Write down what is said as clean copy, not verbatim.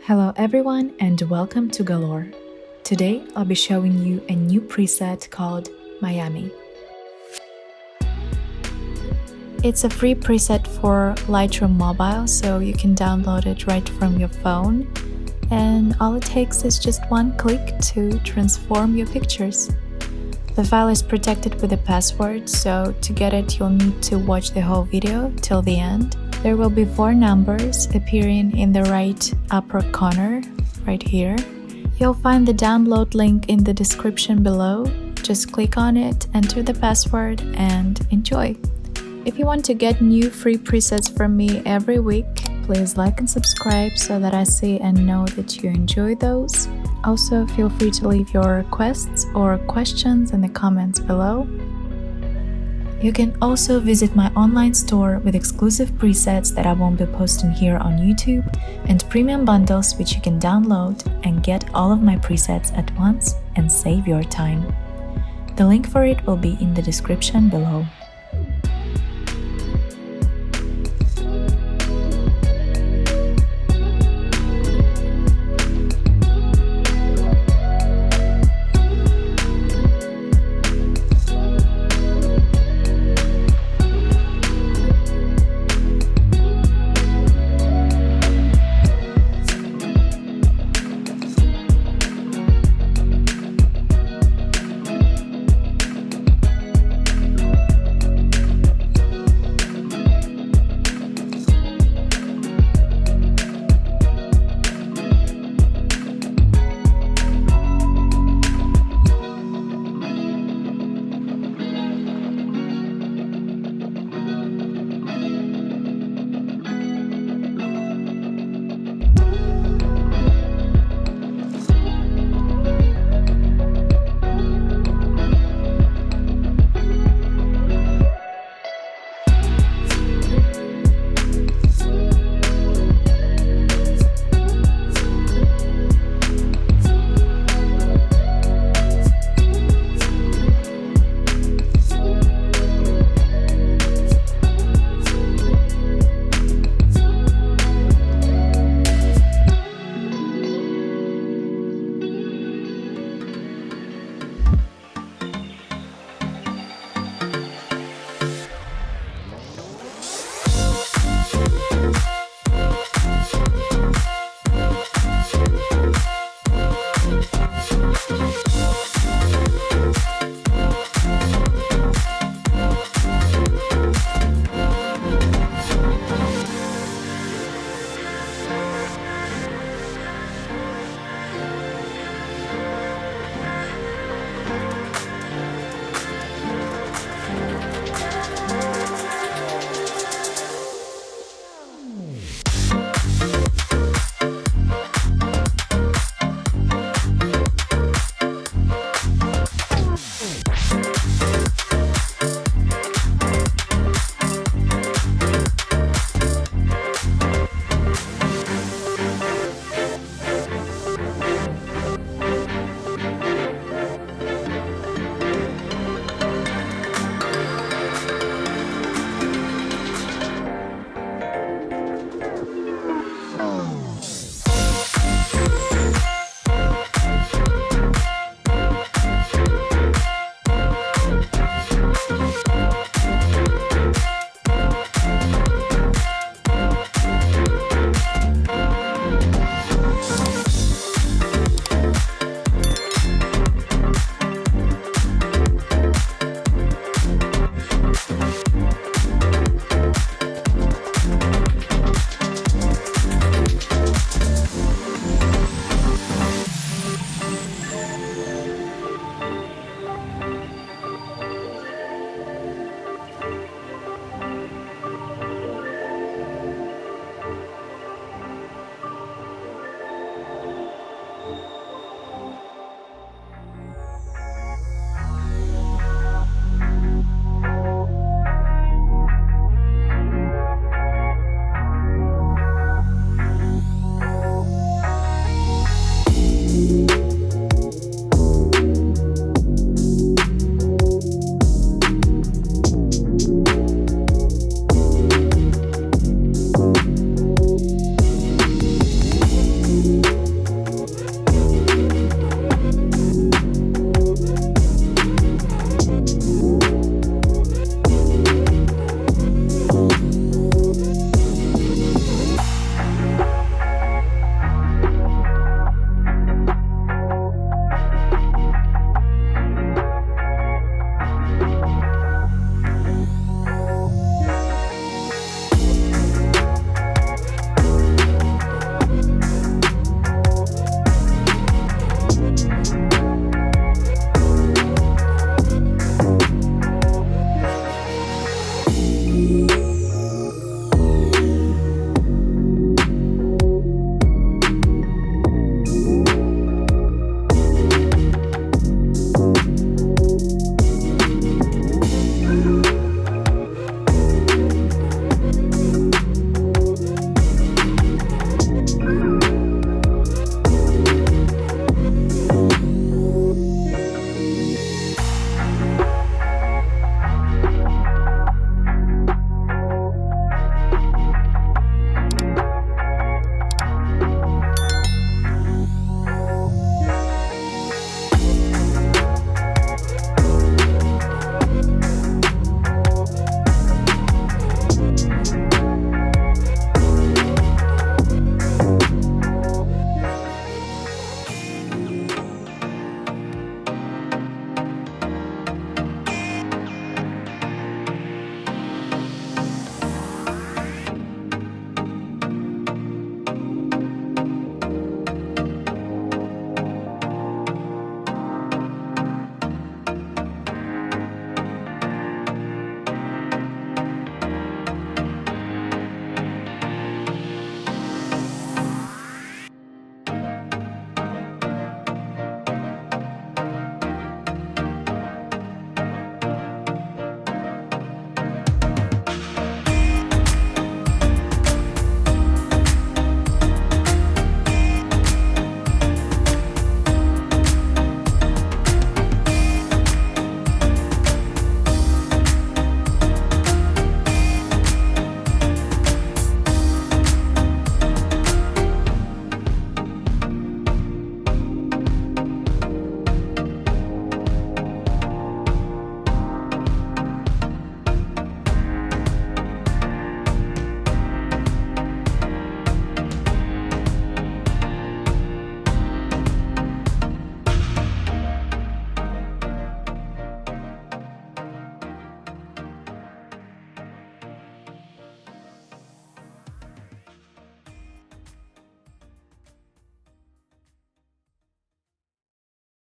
Hello everyone and welcome to Galore. Today I'll be showing you a new preset called Miami. It's a free preset for Lightroom mobile, so you can download it right from your phone, and all it takes is just one click to transform your pictures. The file is protected with a password, so to get it you'll need to watch the whole video till the end. There will be 4 numbers appearing in the right upper corner, right here. You'll find the download link in the description below. Just click on it, enter the password, and enjoy! If you want to get new free presets from me every week, please like and subscribe so that I see and know that you enjoy those. Also, feel free to leave your requests or questions in the comments below. You can also visit my online store with exclusive presets that I won't be posting here on YouTube and premium bundles which you can download and get all of my presets at once and save your time. The link for it will be in the description below.